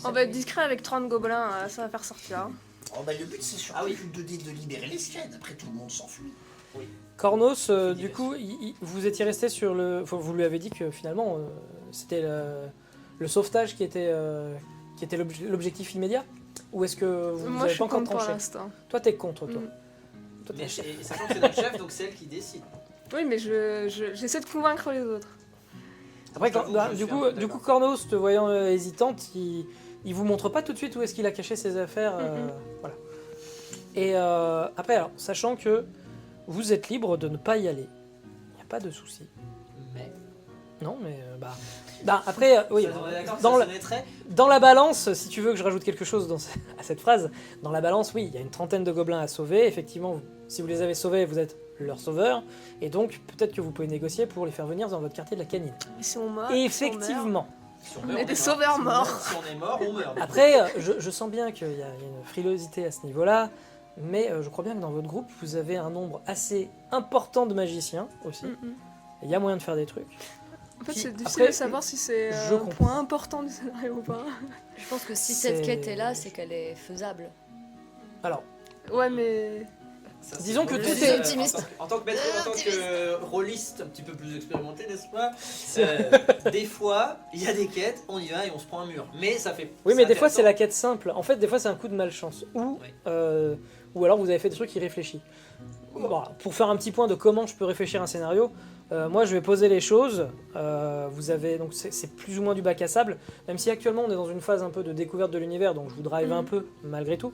On va être discret avec 30 gobelins, ça va faire sortir. Hein. Oh bah le but c'est surtout de libérer les siennes, après tout le monde s'enfuit. Oui. Cornos, du coup, vous étiez resté sur le... Enfin, vous lui avez dit que finalement, c'était le sauvetage qui était l'objectif immédiat? Ou est-ce que vous Moi, n'avez je pas suis encore contre pour tranché? l'instant. Toi, t'es contre, toi. Toi, t'es Mais le chef. et sachant que c'est notre chef, donc c'est elle qui décide. Oui, mais j'essaie de convaincre les autres. Après, Je t'avoue, je du suis un coup, peu du coup, d'accord. Cornos, te voyant hésitante, il vous montre pas tout de suite où est-ce qu'il a caché ses affaires. Voilà. Et après, alors, sachant que vous êtes libre de ne pas y aller, il n'y a pas de souci. Mais. Non, mais après, oui. On est d'accord que Dans ça la- sonnerait. Dans la balance, si tu veux que je rajoute quelque chose à cette phrase, dans la balance, oui, il y a une trentaine de gobelins à sauver. Effectivement, si vous les avez sauvés, vous êtes leur sauveur. Et donc, peut-être que vous pouvez négocier pour les faire venir dans votre quartier de la canine. Ils sont morts. Et ils sont morts. effectivement. Si On meurt, est des mort. sauveurs morts. Si on est mort, on meurt. Après, je sens bien qu'il y a une frilosité à ce niveau-là. Mais je crois bien que dans votre groupe, vous avez un nombre assez important de magiciens aussi. Il y a moyen de faire des trucs. En fait, Puis, c'est difficile après, de savoir si c'est je un comprends. point important du scénario ou pas. Je pense que si C'est- cette quête est là, c'est qu'elle est faisable. Alors, Ouais, mais Ça, c'est disons que pour tout le- est optimiste. En tant que maître, en tant que rôliste un petit peu plus expérimenté, n'est-ce pas des fois, il y a des quêtes, on y va et on se prend un mur. Mais ça fait. oui, mais ça des fait fois, c'est la temps. quête simple. En fait, des fois, c'est un coup de malchance. Oui. Ou alors, vous avez fait des trucs irréfléchis. Bon, pour faire un petit point de comment je peux réfléchir un scénario, moi, je vais poser les choses. Vous avez donc c'est plus ou moins du bac à sable, même si actuellement on est dans une phase un peu de découverte de l'univers, donc je vous drive un peu malgré tout.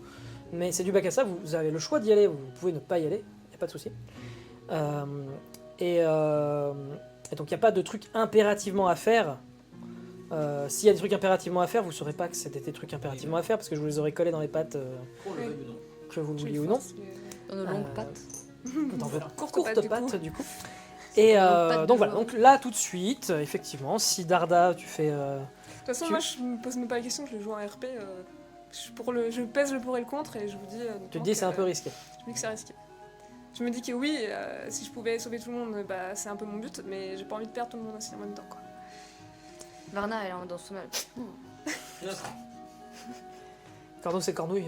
Mais c'est du bac à sable. Vous avez le choix d'y aller, vous pouvez ne pas y aller, y a pas de souci. Et donc il n'y a pas de truc impérativement à faire. S'il y a des trucs impérativement à faire, vous ne saurez pas que c'était des trucs impérativement à faire parce que je vous les aurais collés dans les pattes, Qu'on le veuille ou non. que vous le vouliez ou non, Dans nos longues pattes. dans vos Courte courtes pattes, du pattes coup. du coup. Et Nos pattes de donc voilà, joueur. donc là tout de suite, effectivement, si Darda, tu fais... de toute façon, moi je me pose même pas la question, je le joue en RP. Je pèse le pour et le contre et je vous dis. tu te dis c'est un peu risqué. Je me dis que c'est risqué. Je me dis que oui, si je pouvais sauver tout le monde, bah, c'est un peu mon but, mais j'ai pas envie de perdre tout le monde aussi en même temps. Quoi. Varna, elle est dans son mal. Corneau c'est Cornouille,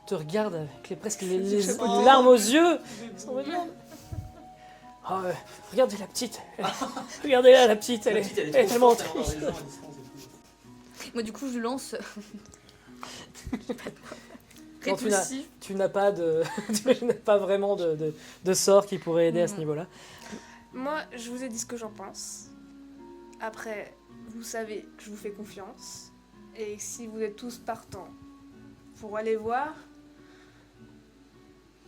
te regarde avec presque les sais pas. larmes aux yeux. Oh, regardez la petite. Regardez-la la petite, elle est tellement trop forte, triste. elle envoie les gens à distance et tout. Moi, du coup, je lance. Non, Répulsif. tu n'as pas de, tu n'as pas vraiment de sort qui pourrait aider à ce niveau-là. Moi, je vous ai dit ce que j'en pense. Après, vous savez que je vous fais confiance. Et si vous êtes tous partants pour aller voir,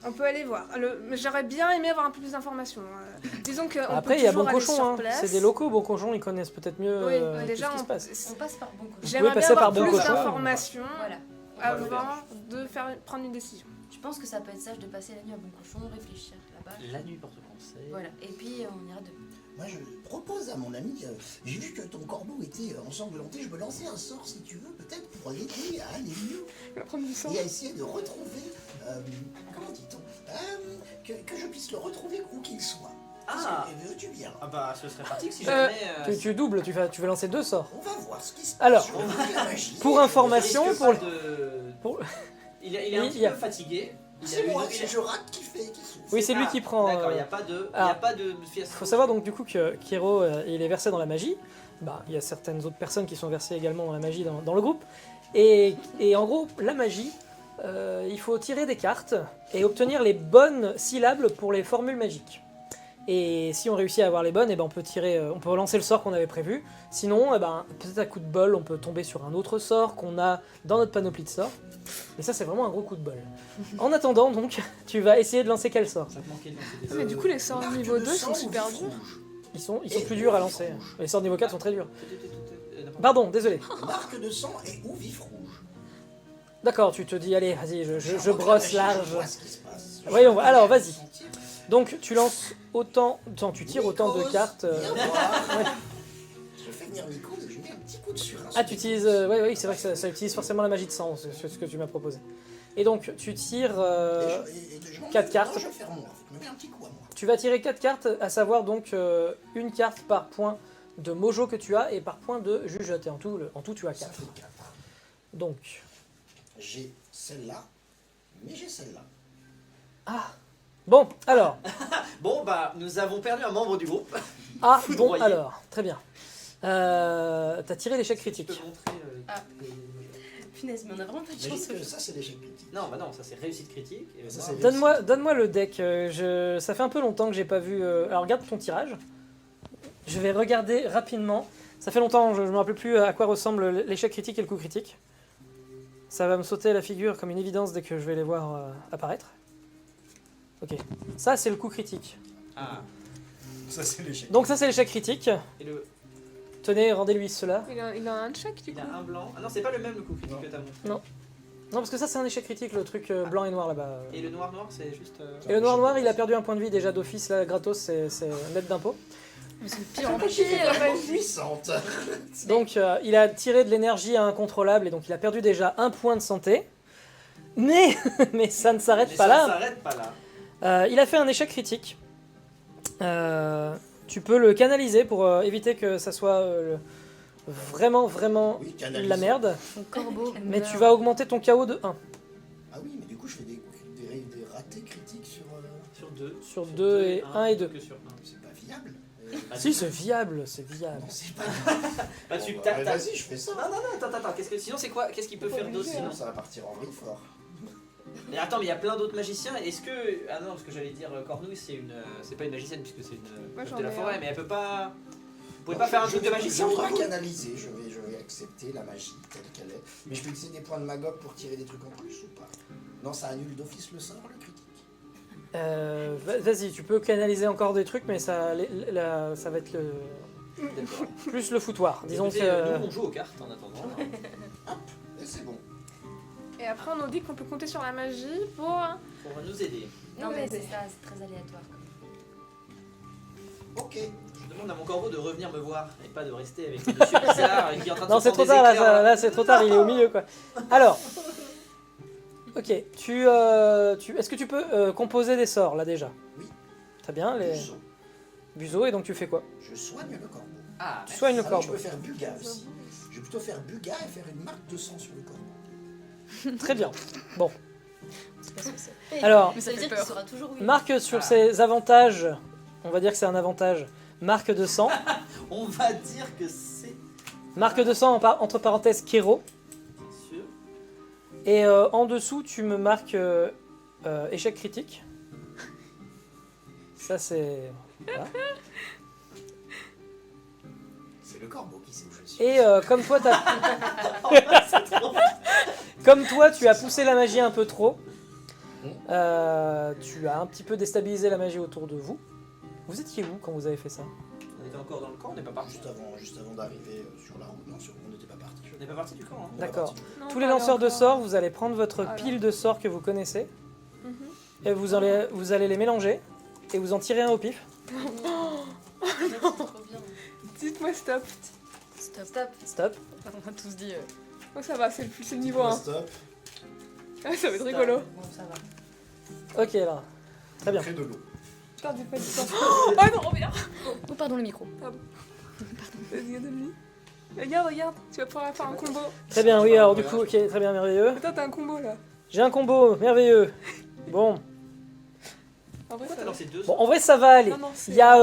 on peut aller voir. Mais j'aurais bien aimé avoir un peu plus d'informations. Disons qu'on Après, peut il y a toujours Bon aller Cochon, sur hein. place. C'est des locaux, Bon Cochon, ils connaissent peut-être mieux Oui, tout déjà, ce qui se passe. On passe par bon cochon. J'aimerais passer bien avoir par Bon plus Cochon. d'informations Voilà. avant de prendre une décision. Je pense que ça peut être sage de passer la nuit à bon cochon, réfléchir là-bas. La nuit porte conseil. Voilà. Et puis, on ira demain. Moi je propose à mon ami, j'ai vu que ton corbeau était ensanglanté, je me lançais un sort si tu veux, peut-être pour l'aider à aller mieux Il va prendre du sang. et à essayer de retrouver, comment dit-on, que je puisse le retrouver où qu'il soit. Ah. Veux-tu bien? Ah bah ce serait pratique si Euh, jamais. Tu doubles, tu veux lancer 2 sorts. On va voir ce qui se passe. Alors, Je reviens à la magie. pour information, risque pour pas le- de... pour- Il est un il petit y a- peu fatigué. Il a C'est une- moi, il a- c'est je rate qui souffre. Oui, c'est lui qui prend. D'accord, il n'y a pas de. Il y a alors, pas de fiasco. Il faut savoir donc du coup que Kiro il est versé dans la magie. Bah, il y a certaines autres personnes qui sont versées également dans la magie dans le groupe. Et en gros, la magie, il faut tirer des cartes et obtenir les bonnes syllabes pour les formules magiques. Et si on réussit à avoir les bonnes, et ben on peut relancer le sort qu'on avait prévu. Sinon, peut-être à coup de bol, on peut tomber sur un autre sort qu'on a dans notre panoplie de sorts. Et ça, c'est vraiment un gros coup de bol. En attendant, donc, tu vas essayer de lancer quel sort? Ça te manquait de lancer des Mais du coup, les sorts Marque niveau de 2 sont sang ou super vif durs. rouge. Ils sont plus durs à lancer. Les sorts niveau 4 sont très durs. n'importe Pardon, désolé. Marque de sang et ou vif rouge. D'accord, tu te dis, allez, vas-y, je J'invoque la brosse magie, large. Je vois ce qui se passe. Voyons, alors vas-y. Donc tu lances autant, tu tires autant de Nikos, cartes. viens voir. Ouais. Je fais venir Nico, je mets un petit coup de surin. Ah, tu utilises, oui, c'est vrai que ça utilise forcément la magie de sang, c'est ce que tu m'as proposé. Et donc tu tires, quatre cartes. Je vais faire moi, je me mets un petit coup à moi. tu vas tirer 4 cartes, à savoir donc une carte par point de mojo que tu as et par point de jugeote. Et en tout tu as 4. Ça fait 4. Donc, J'ai celle-là, mais j'ai celle-là. bon, alors. Bon, bah, nous avons perdu un membre du groupe. Ah, bon, Foudroyé. alors, très bien. T'as tiré l'échec Tu peux critique. montrer. Ah. Punaise, mais on a vraiment pas de Mais chance. juste que ça, c'est l'échec critique. Non, bah non, ça c'est réussite critique. Et Ça, moi, c'est- Donne-moi le deck. Ça fait un peu longtemps que j'ai pas vu. Alors, regarde ton tirage. Je vais regarder rapidement. Ça fait longtemps, je me rappelle plus à quoi ressemble l'échec critique et le coup critique. Ça va me sauter à la figure comme une évidence dès que je vais les voir apparaître. Ok. Ça, c'est le coup critique. Ah, Ça, c'est l'échec. Donc, ça, c'est l'échec critique. et le. Tenez, rendez-lui cela. Il a un check du Il coup. a un blanc. Ah non, c'est pas le même le coup critique que t'as montré. Non, parce que ça, c'est un échec critique, le truc blanc et noir là-bas. Et le noir, c'est juste. Et le noir, il a perdu un point de vie déjà d'office, là, gratos, c'est net d'impôt. Mais c'est pire en Je suis pire. vraiment puissante. Donc, il a tiré de l'énergie incontrôlable et donc il a perdu déjà un point de santé. Mais, mais ça ne s'arrête Mais pas ça là. s'arrête pas là. Il a fait un échec critique. Tu peux le canaliser pour éviter que ça soit vraiment Oui, canalise. la merde. Son corbeau. Mais tu vas augmenter ton KO de 1 Ah oui, mais du coup, je fais des ratés critiques sur. Sur 2. sur 2 et 1 et 2. Que sur 1. C'est pas viable. Si, c'est viable, c'est viable. Non, c'est pas. Bah, tu Bon, t'as- t'as- Vas-y, je fais ça. Non, attends. Sinon, c'est quoi? Qu'est-ce qu'il peut faire d'autre sinon? Sinon, ça va partir en vrille fort. Mais attends, mais il y a plein d'autres magiciens. Est-ce que. Ah non, parce que j'allais dire Cornouille, c'est pas une magicienne puisque c'est une Moi, meuf j'en de la ai forêt, un. mais elle peut pas. Vous pouvez Non, pas faire un je truc de vais- magicien Je entre vais vous? pas canaliser, je vais accepter la magie telle qu'elle est. Mais je peux utiliser des points de magog pour tirer des trucs en plus ou pas? Non, ça annule d'office le sort, le critique. Vas-y, tu peux canaliser encore des trucs, mais ça va être D'accord. plus le foutoir. Disons Écoutez, que. nous, on joue aux cartes en attendant. Et c'est bon. Et après, on nous dit qu'on peut compter sur la magie pour. On va nous aider. Non, nous mais aider. c'est ça, c'est très aléatoire. Ok. Je demande à mon corbeau de revenir me voir et pas de rester avec ce monsieur bizarre qui est en train de Non, se c'est prendre trop des tard, éclairs, là. là c'est trop tard, il est au milieu quoi. Alors, ok, est-ce que tu peux composer des sorts là déjà? Oui. Très bien, les Buzo. Buzo, et donc tu fais quoi? Je soigne le corbeau. Ah, Tu soignes le Alors, je corbeau. peux faire Buga aussi. Je vais plutôt faire Buga et faire une marque de sang sur le corbeau. Très bien. Bon, C'est pas ce que c'est. alors, Mais ça veut fait dire qu'il peur. sera toujours oui. marque sur ses avantages, on va dire que c'est un avantage, marque de sang. on va dire que c'est. Marque de sang entre parenthèses Kero. Bien sûr. Et en dessous, tu me marques échec critique. Ça, c'est. Voilà. C'est le corbeau qui sait où je suis. Et comme toi, comme toi, tu as poussé la magie un peu trop. Tu as un petit peu déstabilisé la magie autour de vous. Vous étiez où quand vous avez fait ça? On était encore dans le camp, on n'est pas parti. Juste avant d'arriver sur la route. Non, on n'était pas parti. On n'est pas parti du camp. Hein. On est pas D'accord. parti. Non, Tous pas les aller lanceurs de encore. sorts, vous allez prendre votre Voilà. pile de sorts que vous connaissez Mhm. et vous allez les mélanger et vous en tirez un au pif. C'est trop bien. Dites-moi stop. Stop. Stop. Stop. On a tous dit. Oh, ça va, c'est le niveau 1. Stop. Ah, ça va être rigolo. Bon, ça va. Ok, là. Très bien. Crée de l'eau. Putain, dis pas du temps. Oh non, oh merde. Oh, pardon, le micro. Vas-y, donne-lui. Regarde, tu vas pouvoir faire un combo. Très bien, oui, alors du coup, ok, très bien, merveilleux. Attends, t'as un combo là. J'ai un combo, merveilleux. Bon, En vrai, Pourquoi t'as lancé deux? bon en vrai, ça va aller. Non, non, c'est. Il y a,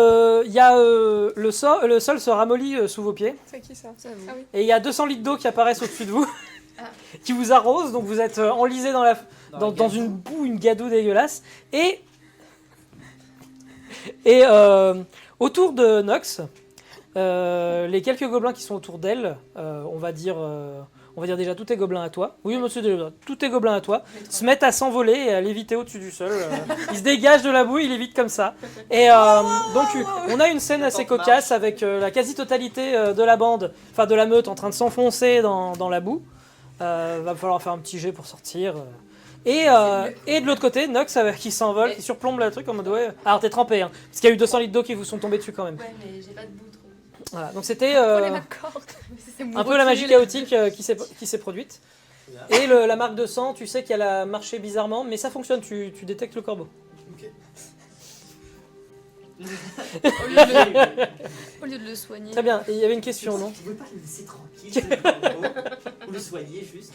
le sol se ramollit sous vos pieds. C'est qui ça? Ça vous. Ah oui. Et il y a 200 litres d'eau qui apparaissent au-dessus de vous, Ah. qui vous arrosent, donc vous êtes enlisé dans une boue, une gadoue dégueulasse. Et autour de Nox, les quelques gobelins qui sont autour d'elle, on va dire déjà tout est gobelin à toi. Oui, monsieur, tout est gobelin à toi. Se mettent à s'envoler et à léviter au-dessus du sol. Ils se dégagent de la boue, ils lévitent comme ça. Et donc, on a une scène assez cocasse avec la quasi-totalité de la bande, enfin de la meute, en train de s'enfoncer dans la boue. Va falloir faire un petit jet pour sortir. Et de l'autre côté, Nox qui s'envole, qui surplombe le truc en mode ouais. Alors t'es trempé, hein, parce qu'il y a eu 200 litres d'eau qui vous sont tombés dessus quand même. Ouais, mais j'ai pas de bout trop. Voilà, donc c'était Prenez ma corde. un peu la magie chaotique qui s'est produite. Et la marque de sang, tu sais qu'elle a marché bizarrement, mais ça fonctionne, tu détectes le corbeau. Ok. Au lieu de le soigner. Très bien, et il y avait une question, non? Vous pouvez pas le laisser tranquille, ce corbeau, ou le soigner juste.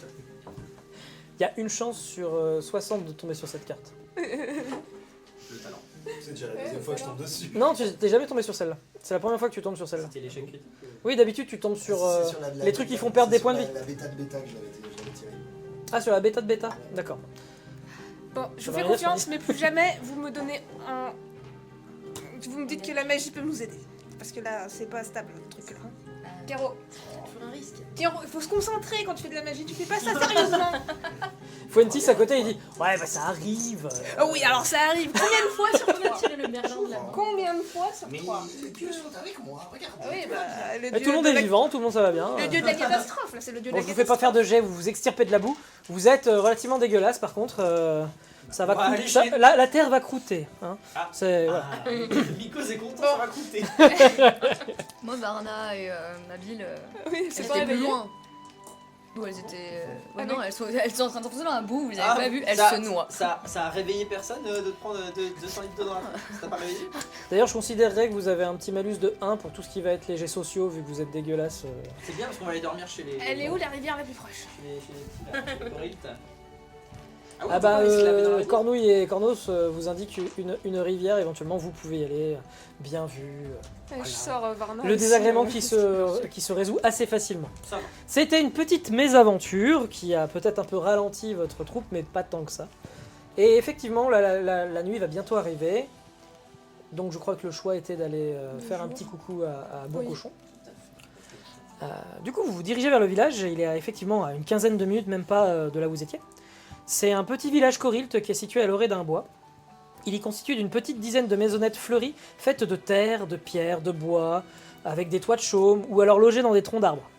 Il y a une chance sur 60 de tomber sur cette carte. Le talent. C'est déjà la deuxième fois que je tombe dessus. Non, tu t'es jamais tombé sur celle-là. C'est la première fois que tu tombes sur celle-là. C'était l'échec critique. Oui, d'habitude tu tombes sur C'est sur la- les trucs qui font perdre des points de vie. La bêta de bêta que je l'avais tiré. Ah, sur la bêta de bêta. D'accord. Bon, je Ça vous va fais rien confiance, mais plus jamais vous me donnez un. Vous me dites que la magie peut nous aider. Parce que là, c'est pas stable le truc là. Caro, Toujours un risque. Caro, il faut se concentrer quand tu fais de la magie, tu fais pas ça sérieusement. Fuentis à côté il dit ouais bah ça arrive. Oh oui, alors ça arrive. Combien de fois sur On a 3 tiré le merlan de la main. Combien de fois sur Mais 3 les dieux sont avec moi, regarde. Ah oui, bah, le Et dieu tout le monde de est la- vivant, tout le monde ça va bien. Le dieu de la catastrophe, là, c'est le dieu Bon, de je la vous fais pas faire catastrophe. de jet, vous vous extirpez de la boue. Vous êtes relativement dégueulasse par contre. Ça va On va croûter. aller chez- La terre va croûter. Hein. Ah. C'est voilà. Ah, Mikos est content, ça va coûter. Moi, Varna et Nabil, Oui, elles c'est pas étaient plus réveillé. loin. Bon, elles étaient. Ah, non, mais- elles sont en train de tomber dans un bout, vous avez Ah, pas vu, elles ça- se noient. Ça a réveillé personne de te prendre 200 litres d'eau dans la tête. Ça t'a pas réveillé? D'ailleurs, je considérerais que vous avez un petit malus de 1 pour tout ce qui va être les jets sociaux vu que vous êtes dégueulasse. C'est bien parce qu'on va aller dormir chez les. Elle est où la rivière la plus proche? Chez les petits là, les Coryltes. oui, Ah on peut bah pas aller se laver dans la rivière. Cornouille et Cornos vous indiquent une rivière, éventuellement vous pouvez y aller, bien vu. Je sors Varna. Le aussi, désagrément euh, qui se résout assez facilement. Ça va. C'était une petite mésaventure qui a peut-être un peu ralenti votre troupe, mais pas tant que ça. Et effectivement, la nuit va bientôt arriver. Donc je crois que le choix était d'aller faire un petit coucou à Bon Oui. Cochon. Du coup, vous vous dirigez vers le village. Il est effectivement à une quinzaine de minutes, même pas de là où vous étiez. C'est un petit village corylte qui est situé à l'orée d'un bois. Il est constitué d'une petite dizaine de maisonnettes fleuries, faites de terre, de pierre, de bois, avec des toits de chaume, ou alors logées dans des troncs d'arbres.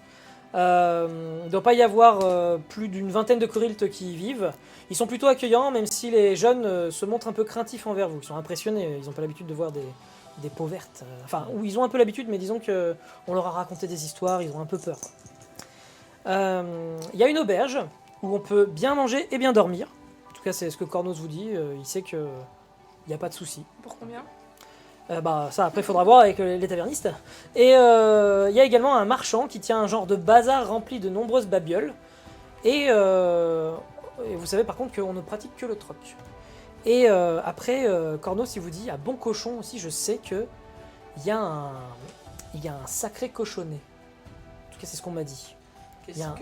Il ne doit pas y avoir plus d'une vingtaine de coryltes qui y vivent. Ils sont plutôt accueillants, même si les jeunes se montrent un peu craintifs envers vous. Ils sont impressionnés, ils n'ont pas l'habitude de voir des peaux vertes. Enfin, ou ils ont un peu l'habitude, mais disons qu'on leur a raconté des histoires, ils ont un peu peur. Il y a une auberge où on peut bien manger et bien dormir. En tout cas, c'est ce que Cornos vous dit. Il sait qu'il n'y a pas de souci. Pour combien? Bah ça après il faudra voir avec les tavernistes. Et il y a également un marchand qui tient un genre de bazar rempli de nombreuses babioles. Et vous savez par contre qu'on ne pratique que le troc. Et après Cornos il vous dit à Bon Cochon aussi je sais que il y a un sacré cochonnet. En tout cas c'est ce qu'on m'a dit. Il y a un-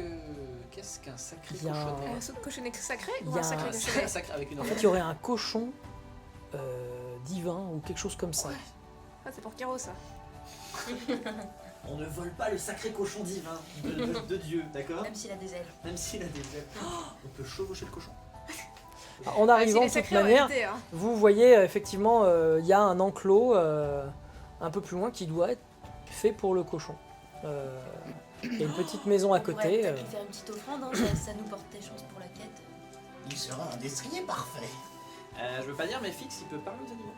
Qu'est-ce qu'un sacré il y a un- cochonnet? Un saut de cochonnet sacré Il ou y a un sacré un- Un cochonnet? sacré avec une En fait oreille. il y aurait un cochon divin ou quelque chose comme ça. Ah, c'est pour Caro ça. On ne vole pas le sacré cochon divin de Dieu, d'accord? Même s'il a des ailes. Même s'il a des ailes. On peut chevaucher le cochon. En arrivant Ah, de s'il est toute sacré, on va manière, éviter, hein. vous voyez effectivement il y a un enclos un peu plus loin qui doit être fait pour le cochon. Il y a une petite maison à On pourrait côté. peut-être lui faire une petite offrande, hein, ça nous portait chance pour la quête. Il sera un destrier parfait. Je veux pas dire, mais Fix, il peut parler aux animaux.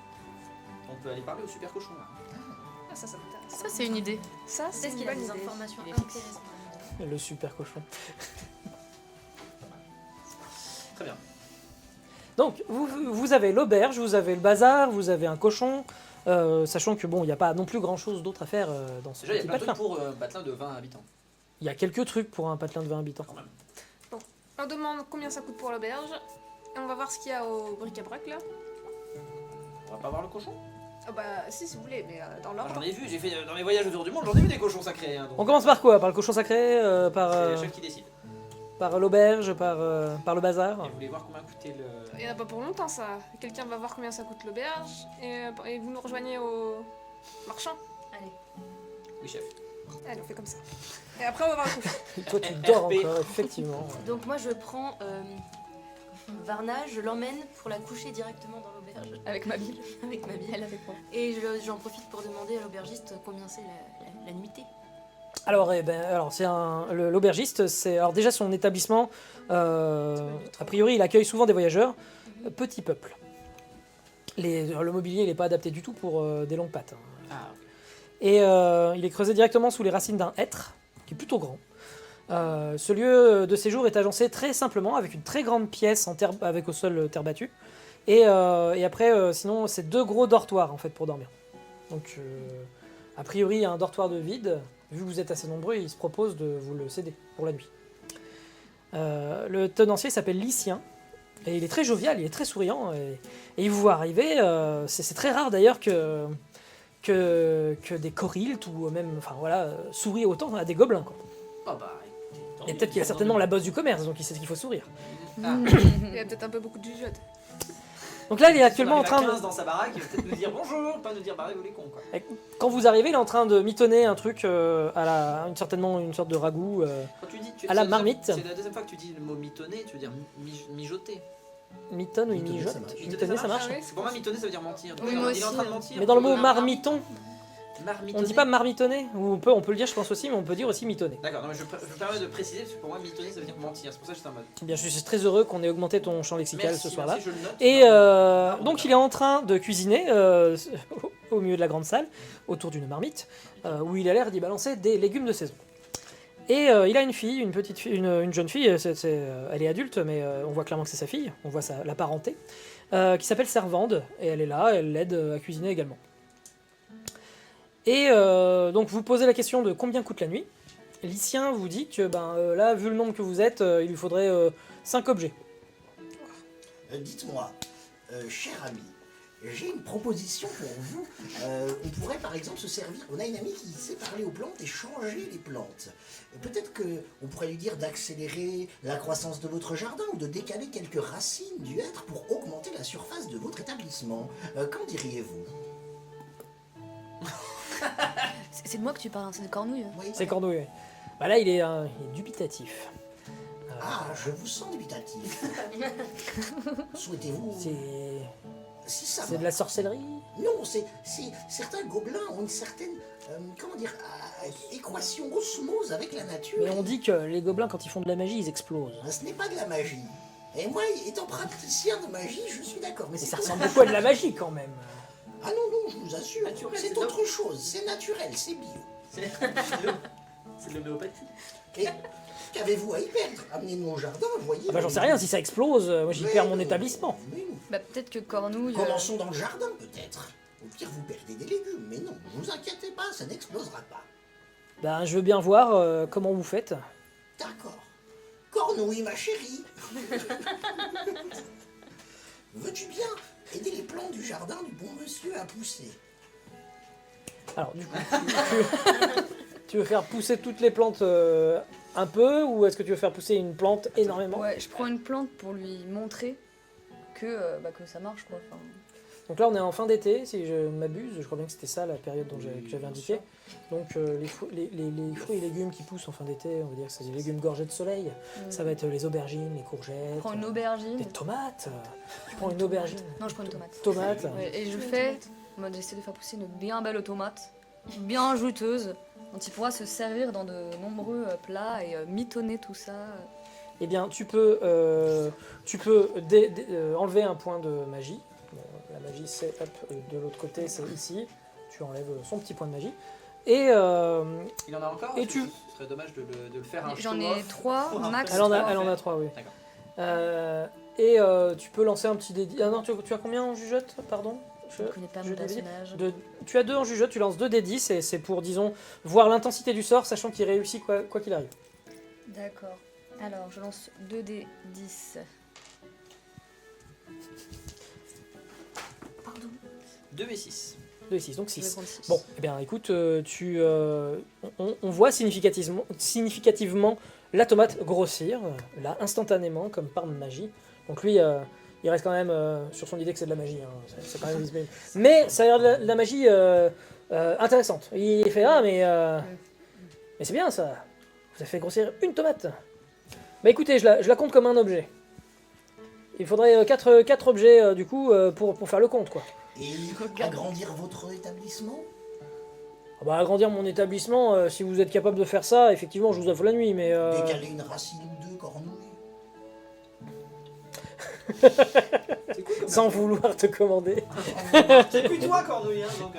On peut aller parler au super cochon là. Ah, ça m'intéresse. Ça, c'est une idée. Ça, c'est Peut-être une qu'il a bonne des idée. informations Il est fixe. intéressantes. Le super cochon. Très bien. Donc vous avez l'auberge, vous avez le bazar, vous avez un cochon, sachant que bon, il n'y a pas non plus grand chose d'autre à faire dans ce Déjà, il y a petit plein de patelin. trucs pour un patelin de 20 habitants. Il y a quelques trucs pour un patelin de 20 habitants. Quand même. On demande combien ça coûte pour l'auberge. Et on va voir ce qu'il y a au bric-à-brac là. On va pas voir le cochon? Ah bah si vous voulez, mais dans Ah, l'ordre. j'en ai vu, j'ai fait dans mes voyages autour du monde, j'en ai vu des cochons sacrés. Hein, donc, On commence par quoi? Par le cochon sacré, par, C'est le chef qui décide. par l'auberge, par le bazar. Et vous voulez voir combien coûtait le. Il n'y en a pas pour longtemps ça. Quelqu'un va voir combien ça coûte l'auberge et vous nous rejoignez au marchand. Allez. Oui, chef. Allez, on fait comme ça. Et après on va voir le cochon. Toi tu dors RP. encore, effectivement. Donc moi je prends Varna, je l'emmène pour la coucher directement dans l'auberge. Avec ma bille. Avec ma bille. Elle avec moi. Et j'en profite pour demander à l'aubergiste combien c'est la nuitée. Alors, c'est l'aubergiste, c'est alors déjà son établissement. A priori, il accueille souvent des voyageurs, petit peuple. Le mobilier, il n'est pas adapté du tout pour des longues pattes. Hein. Ah, ok. Et il est creusé directement sous les racines d'un hêtre, qui est plutôt grand. Ce lieu de séjour est agencé très simplement avec une très grande pièce en terre, avec au sol terre battue. Et après, sinon, c'est 2 gros dortoirs en fait pour dormir. Donc, a priori, il y a un dortoir de vide. Vu que vous êtes assez nombreux, il se propose de vous le céder pour la nuit. Le tenancier s'appelle Lycien. Et il est très jovial, il est très souriant. Et il vous voit arriver. C'est très rare d'ailleurs que des choriltes ou même sourient autant à des gobelins. Quoi. Ah bah, tant Et mieux. peut-être qu'il a certainement la bosse du commerce, donc il sait qu'il faut sourire. Ah. Il y a peut-être un peu beaucoup de jugeote. Donc là, il est actuellement en Si on train arrive à de... 15 dans sa baraque, il va peut-être nous dire bonjour, pas nous dire bah vous les cons quoi. Quand vous arrivez, il est en train de mitonner un truc certainement une sorte de ragoût. Quand tu dis, À la c'est marmite. C'est la deuxième fois que tu dis le mot mitonner, tu veux dire mijoter. Mitonne ou il Mitonner, mijote. ça marche. Mitonner, ça marche. Ah oui, Pour moi, mitonner, ça veut dire mentir. Donc, Oui, il moi est en train aussi. de mentir. Mais dans le mot Donc, marmiton, marmitonner. on ne dit pas marmitonner. Ou on peut le dire, je pense aussi, mais on peut dire aussi mitonner. D'accord, non, mais je me permets de préciser parce que pour moi, mitonner, ça veut dire mentir. C'est pour ça que j'étais en mode. Eh bien, je suis très heureux qu'on ait augmenté ton champ lexical Merci, ce soir-là. merci, je le note. Et donc il est en train de cuisiner au milieu de la grande salle, autour d'une marmite, où il a l'air d'y balancer des légumes de saison. Et il a une fille, une petite fille, une jeune fille, elle est adulte, mais on voit clairement que c'est sa fille, on voit la parenté, qui s'appelle Servande, et elle est là, elle l'aide à cuisiner également. Et donc vous posez la question de combien coûte la nuit. Lycien vous dit que là, vu le nombre que vous êtes, il lui faudrait 5 objets. Dites-moi, cher ami, j'ai une proposition pour vous. On pourrait par exemple se servir. On a une amie qui sait parler aux plantes et changer les plantes. Peut-être qu'on pourrait lui dire d'accélérer la croissance de votre jardin ou de décaler quelques racines du hêtre pour augmenter la surface de votre établissement. Qu'en diriez-vous? C'est de moi que tu parles, hein, c'est de Cornouille. Oui. C'est Cornouille. Ouais. Bah là, il est dubitatif. Ah, je vous sens dubitatif. Souhaitez-vous... C'est Si ça c'est va. de la sorcellerie. Non, certains gobelins ont une certaine, équation, osmose avec la nature. Mais on dit que les gobelins, quand ils font de la magie, ils explosent. Ce n'est pas de la magie. Et moi, étant praticien de magie, je suis d'accord. Mais Mais c'est ça pas- ressemble beaucoup à de la magie quand même. Ah non, non, je vous assure. Naturel, C'est c'est autre chose. C'est naturel, c'est bio. C'est de l'homéopathie. Et qu'avez-vous à y perdre? Amenez mon jardin, voyez. Ah bah j'en sais rien, si ça explose, moi j'y perds mon établissement. Mais non. Bah peut-être que Cornouille... Commençons dans le jardin, peut-être. Au pire, vous perdez des légumes. Mais non, ne vous inquiétez pas, ça n'explosera pas. Ben je veux bien voir comment vous faites. D'accord. Cornouille, ma chérie. Veux-tu bien aider les plantes du jardin du bon monsieur à pousser? Alors du coup, tu veux faire pousser toutes les plantes un peu, ou est-ce que tu veux faire pousser une plante énormément? Ouais, je prends une plante pour lui montrer que ça marche, quoi. Enfin, Donc là on est en fin d'été, si je ne m'abuse, je crois bien que c'était ça la période que j'avais indiqué. Donc les fruits et légumes qui poussent en fin d'été, on va dire que c'est des légumes gorgés de soleil. Ça va être les aubergines, les courgettes, je prends une aubergine. des tomates. Tu prends une aubergine, Non, je prends une tomate. tomate. Ouais, et je fais, en mode j'essaie de faire pousser une bien belle tomate, bien juteuse, dont il pourra se servir dans de nombreux plats et mitonner tout ça. Eh bien, tu peux enlever un point de magie. Bon, la magie, c'est de l'autre côté, c'est ici. Tu enlèves son petit point de magie. Et Il en a encore Et parce tu- que Ce serait dommage de le faire un J'en ai show-off. 3, Pour un max peu. elle en a 3. 3, oui. D'accord. Et tu peux lancer un petit dé. Ah non, tu as combien en jugeote, pardon? Je ne connais pas mon je l'ai dit. personnage. Tu as 2 en jugeote, tu lances 2 D10 et c'est pour, disons, voir l'intensité du sort, sachant qu'il réussit quoi qu'il arrive. D'accord. Alors, je lance 2d10. Pardon. 2v6. 2 et 6, donc Je vais 6. prendre 6. Bon, eh bien écoute, on voit significativement la tomate grossir, là, instantanément, comme par magie. Donc lui, il reste quand même sur son idée que c'est de la magie. Hein. C'est quand même visible. Mais ça a l'air de la magie intéressante. Il fait mais c'est bien ça. Vous avez fait grossir une tomate. Bah écoutez, je la compte comme un objet. Il faudrait 4 objets du coup pour faire le compte quoi. Et agrandir votre établissement? Ah bah agrandir mon établissement, si vous êtes capable de faire ça, effectivement je vous offre la nuit, mais... Décaler une racine ou deux, Cornouille? C'est cool comme Sans vouloir te commander. C'est plus toi, Cornouille. Hein, donc,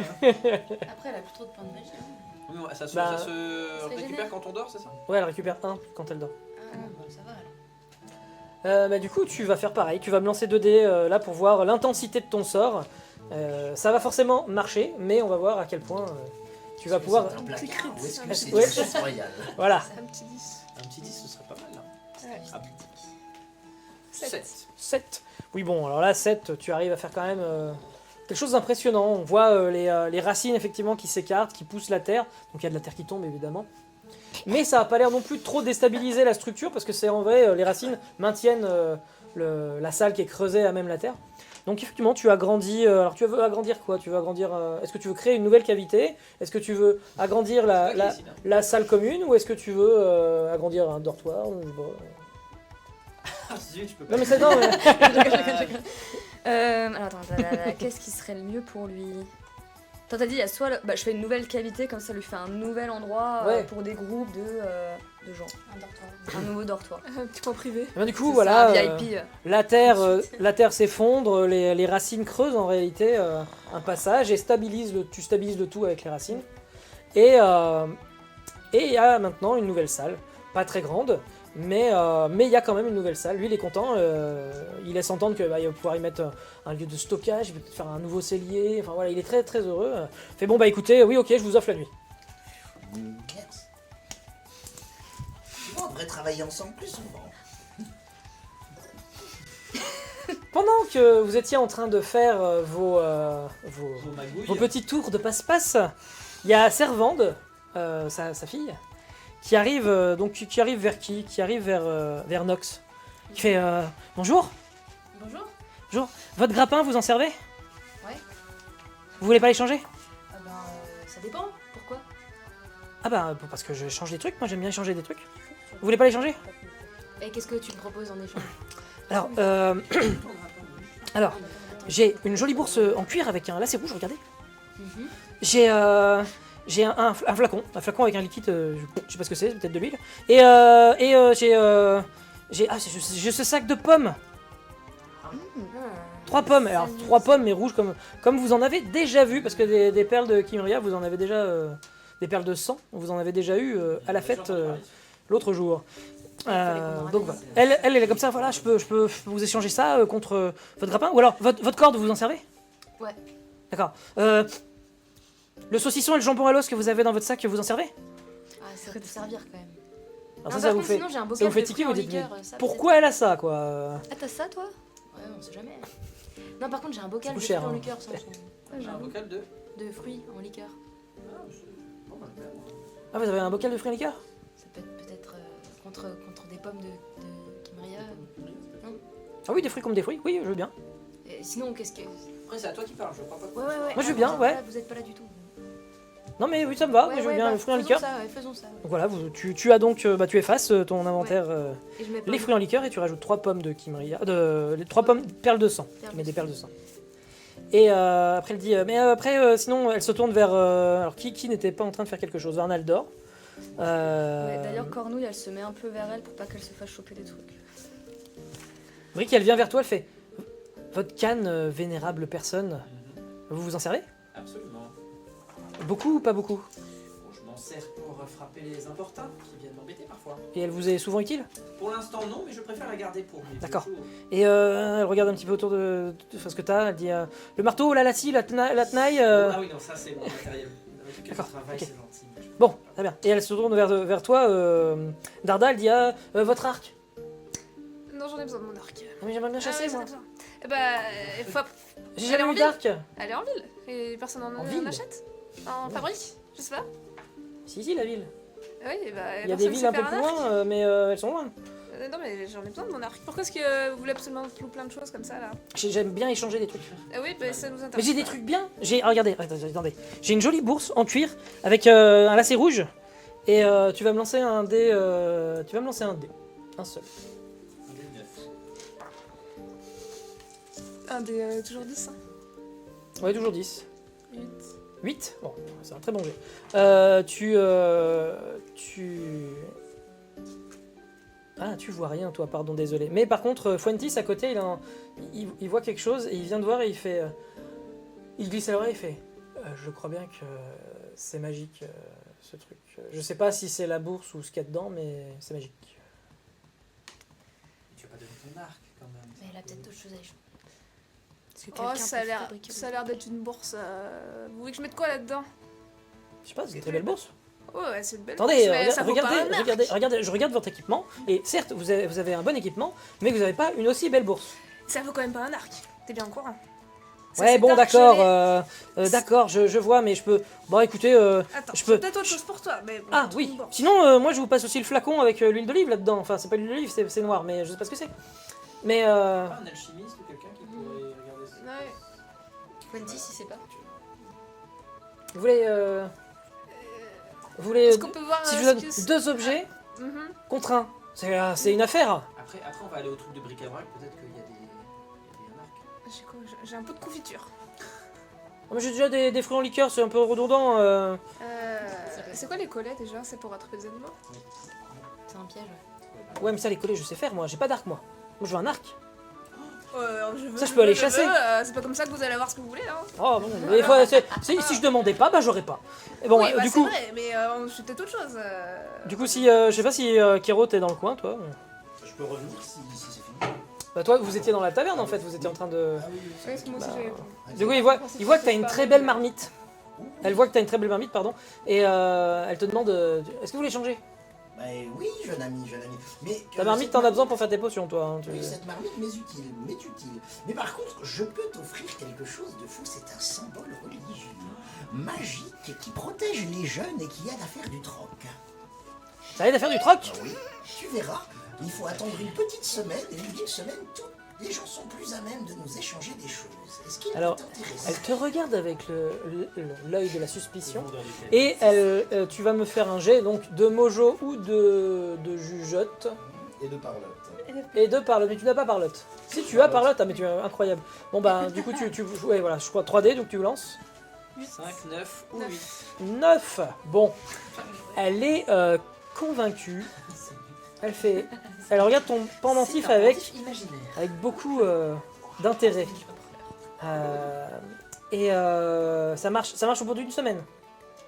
Après, elle a plus trop de points de magie. hein. oui, ça se, Bah, ça se serait récupère génial. quand on dort, c'est ça? Ouais, elle récupère 1 quand elle dort. Ah, bah, ça va alors. Bah du coup, tu vas faire pareil, tu vas me lancer 2 dés là pour voir l'intensité de ton sort. Ça va forcément marcher, mais on va voir à quel point tu vas pouvoir... C'est un placard, Petit crit. ou est-ce que Ouais. c'est Ouais. du succès royal? Voilà, Un petit 10. Un petit 10, ce serait pas mal. Là. Ouais. Ah, 7. 7. Oui bon, alors là 7, tu arrives à faire quand même quelque chose d'impressionnant. On voit les racines effectivement qui s'écartent, qui poussent la terre, donc il y a de la terre qui tombe évidemment. Mais ça n'a pas l'air non plus de trop déstabiliser la structure, parce que c'est en vrai, les racines maintiennent la salle qui est creusée à même la terre. Donc effectivement, tu agrandis. Alors tu veux agrandir quoi? Tu veux agrandir. Est-ce que tu veux créer une nouvelle cavité? Est-ce que tu veux agrandir la salle commune, ou est-ce que tu veux agrandir un dortoir ou, bon. Ah, zut, je peux pas. Non mais c'est non. Mais... Alors attends, qu'est-ce qui serait le mieux pour lui? Attends, t'as dit, il y a soit je fais une nouvelle cavité, comme ça lui fait un nouvel endroit Ouais. pour des groupes de gens. Un dortoir. Un nouveau dortoir. Un petit coin privé. Et bien, du coup, C'est voilà. ça, VIP. La terre s'effondre, les racines creusent en réalité un passage et tu stabilises le tout avec les racines. Et il y a maintenant une nouvelle salle, pas très grande, mais il y a quand même une nouvelle salle. Lui, il est content, il laisse entendre qu'il va pouvoir y mettre un lieu de stockage, il peut peut-être faire un nouveau cellier, enfin voilà, il est très très heureux. Il fait bon bah écoutez, oui ok, je vous offre la nuit. Merci. Tu vois, on devrait travailler ensemble plus souvent. Pendant que vous étiez en train de faire vos Vos magouilles. Vos petits tours de passe-passe, il y a Servande, sa fille, qui arrive qui arrive vers qui? Qui arrive vers Nox. Qui fait bonjour, Bonjour. votre grappin vous en servez? Ouais. Vous voulez pas l'échanger? Ah ben, ça dépend. Pourquoi? Ah bah parce que je change des trucs, moi j'aime bien échanger des trucs. Vous voulez pas l'échanger? Et qu'est-ce que tu me proposes en échange? Alors, alors, j'ai une jolie bourse en cuir avec un lacet rouge, regardez. Mhm. J'ai un flacon avec un liquide, je sais pas ce que c'est peut-être de l'huile. Et j'ai ce sac de pommes. 3 pommes, alors 3 pommes mais rouges comme vous en avez déjà vu, parce que des perles de Kimria, vous en avez déjà, des perles de sang, vous en avez déjà eu à la fête l'autre jour. Donc voilà. Elle est comme ça, voilà, je peux vous échanger ça contre votre grappin, ou alors votre corde, vous en servez? Ouais. D'accord. Le saucisson et le jambon à l'os que vous avez dans votre sac, vous en servez? Ah, ça peut te servir quand même. Alors Non, ça par vous contre, fait... sinon, j'ai un Ça bocal vous fait de tiquer, fruits vous en dites, liqueur, mais ça, pourquoi elle a ça, quoi? Ah, t'as ça toi? peut-être. Ouais, on sait jamais. Non, par contre, j'ai un bocal coûte de cher, fruits en hein. liqueur sans son. J'ai un vocal de. De fruits en liqueur. Ah, c'est pas mal, quand même. Ah, vous avez un bocal de fruits et liqueurs? Ça peut être peut-être contre des pommes de Kimria. Ah oui, des fruits comme des fruits, oui, je veux bien. Et sinon, qu'est-ce que. Après, c'est à toi qui parles, je crois pas. Ouais. Moi, je veux bien, ouais. Vous êtes pas là du tout. Non mais oui, ça me va, moi, je veux bien le fruit en liqueur. Faisons ça. Donc voilà, tu as donc, tu effaces ton inventaire Et je mets pas les fruits en liqueur et tu rajoutes 3 pommes de Kimria, les 3 pommes perles de sang, tu mets des perles de sang. Et après elle dit, mais après sinon elle se tourne vers, alors qui n'était pas en train de faire quelque chose, vers Naldor. Ouais, d'ailleurs, Cornouille, elle se met un peu vers elle pour pas qu'elle se fasse choper des trucs. Brick, elle vient vers toi, elle fait, votre canne, vénérable personne, vous vous en servez? Absolument. Beaucoup ou pas beaucoup? Bon, je m'en sers pour frapper les importuns qui viennent m'embêter parfois. Et elle vous est souvent utile? Pour l'instant, non, mais je préfère la garder pour mes D'accord. vieux jours. Et elle regarde un petit peu autour de ce que t'as, elle dit, le marteau, la latie, la tenaille... Ah oui, non, ça c'est mon matériel. Avec lequel D'accord, je travaille, ok. c'est gentil. mais je peux Bon, pas. très bien. Et elle se tourne vers toi, Darda, elle dit, votre arc? Non, j'en ai besoin de mon arc. Ah, mais j'aimerais bien chasser, ouais, j'en moi. ai besoin. Eh bah, faut... J'ai Elle est jamais en eu ville. d'arc. Elle est en ville. Et personne En en ville achète. En fabrique. Je sais pas. Si, la ville. Oui, et bah, Il y a des villes un peu plus loin, mais elles sont loin. Non, mais j'en ai besoin de mon arc. Pourquoi est-ce que vous voulez absolument plein de choses comme ça là? J'aime bien échanger des trucs. Oui, bah, ça nous intéresse. Mais j'ai des pas. trucs bien. Regardez, attendez. J'ai une jolie bourse en cuir avec un lacet rouge. Et tu vas me lancer un dé. Un seul. Un des neuf. Un des toujours 10. Ouais, toujours 10. 8. 8 Bon, c'est un très bon jet. Tu vois rien, toi, pardon, désolé. Mais par contre, Fuentis, à côté, il voit quelque chose et il vient de voir et il fait... il glisse à l'oreille et il fait... je crois bien que c'est magique, ce truc. Je sais pas si c'est la bourse ou ce qu'il y a dedans, mais c'est magique. Tu vas pas donner ton arc quand même. Mais elle a peut-être d'autres choses à échanger. Est-ce que Oh, quelqu'un ça a peut l'air, fabriquer ça a l'air d'être une bourse. Vous voulez que je mette quoi là-dedans? Je sais pas, c'est une très belle bourse. Oh, ouais, c'est une belle Attendez, bourse, mais ça vaut pas regardez, un arc. regardez, je regarde votre équipement, et certes, vous avez un bon équipement, mais vous n'avez pas une aussi belle bourse. Ça vaut quand même pas un arc. T'es bien au courant? Ça, Ouais, c'est bon, Dark d'accord, Chevet. d'accord, je vois, mais je peux... Bon, écoutez, Attends, je j'ai peux... peut-être autre chose pour toi, mais bon, Ah, c'est oui, une bourse. sinon, moi, je vous passe aussi le flacon avec l'huile d'olive là-dedans. Enfin, c'est pas l'huile d'olive, c'est noir, mais je sais pas ce que c'est. Mais, Pas un alchimiste ou quelqu'un qui pourrait regarder ça. Ouais. Quentin, si c'est pas. vous voulez... Vous voulez... Est-ce qu'on peut voir Si je ce vous donne que- 2 objets Mhm. contre un, c'est une affaire. Après, on va aller au truc de bric-à-brac, peut-être qu'il y a des arcs. J'ai quoi? J'ai un peu de confiture. Oh, mais j'ai déjà des fruits en liqueur, c'est un peu redondant. C'est quoi les collets déjà? C'est pour attraper des animaux? C'est un piège. Ouais. Ouais, mais ça, les collets, je sais faire, moi. J'ai pas d'arc, moi. Moi, je veux un arc. Je Ça, je peux aller chasser. C'est pas comme ça que vous allez avoir ce que vous voulez, hein. Oh, bon, des fois, si je demandais pas, bah, j'aurais pas. Et bon, oui, bah, du c'est coup... vrai, mais c'est peut-être autre chose. Du coup, si, je sais pas si Kero t'es dans le coin, toi. Je peux revenir si c'est fini. Bah, toi, vous étiez dans la taverne en fait, vous étiez en train de. Ah oui, Oui, parce que moi aussi Bah, j'avais. Du coup, il voit que t'as une très belle marmite. Elle voit que t'as une très belle marmite, pardon. Et elle te demande est-ce que vous voulez changer? Bah oui, jeune ami, jeune ami. Mais Ta marmite, cette t'en as besoin pour faire tes potions, toi. Hein, Oui, cette marmite m'est utile. Mais par contre, je peux t'offrir quelque chose de fou. C'est un symbole religieux, magique, qui protège les jeunes et qui aide à faire du troc. Ça aide à faire du troc? Ah oui, tu verras. Il faut attendre une petite semaine, et une petite semaine, tous les gens sont plus à même de nous échanger des choses. Est-ce qu'il Alors, t'intéresse? Elle te regarde avec l'œil de la suspicion. Vendeur du thé. Et tu vas me faire un jet donc de mojo ou de jugeote. Et de parlotte. Et de parlotte, mais tu n'as pas parlotte. Si tu as parlotte, ah mais tu es incroyable. Bon bah du coup ouais voilà, je crois 3D donc tu lances. 5, 9 ou 8. 9. Bon, elle est convaincue. Elle regarde ton pendentif avec beaucoup d'intérêt. Ça marche au bout d'une semaine.